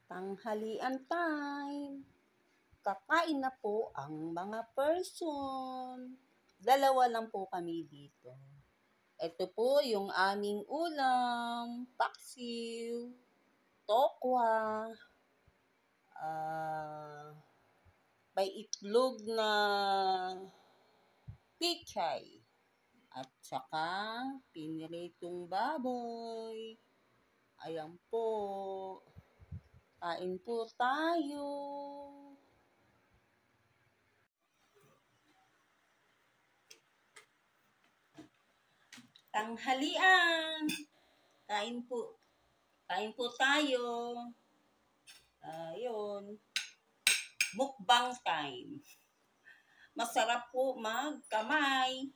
Tanghalian time. Kakain na po ang mga person. Dalawa lang po kami dito. Ito po yung aming ulam, paksiw, tokwa, may itlog na pichay, at saka piniritong baboy. Ayan po. Kain po tayo. Tanghalian. Kain po. Kain po tayo. Ayun. Mukbang time. Masarap po magkamay.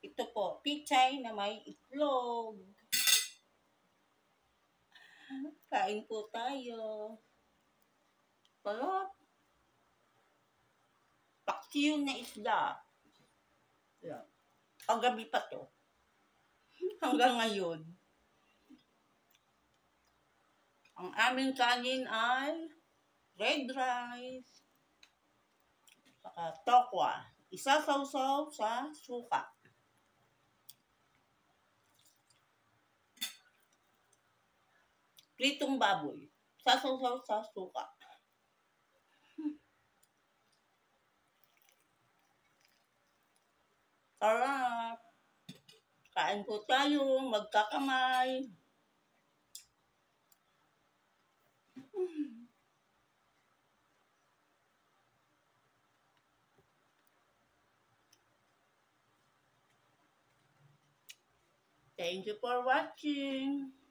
Ito po, pichay na may itlog. Kain po tayo. Sarap. Paksiw na isda. Yan. Paggabi pa to. Hanggang ngayon. Ang aming kanin ay red rice. Saka tokwa. Isasawsaw sa suka. Pritong baboy. Sasawsaw sa suka. Sarap. Kain po tayo. Magkakamay. Thank you for watching.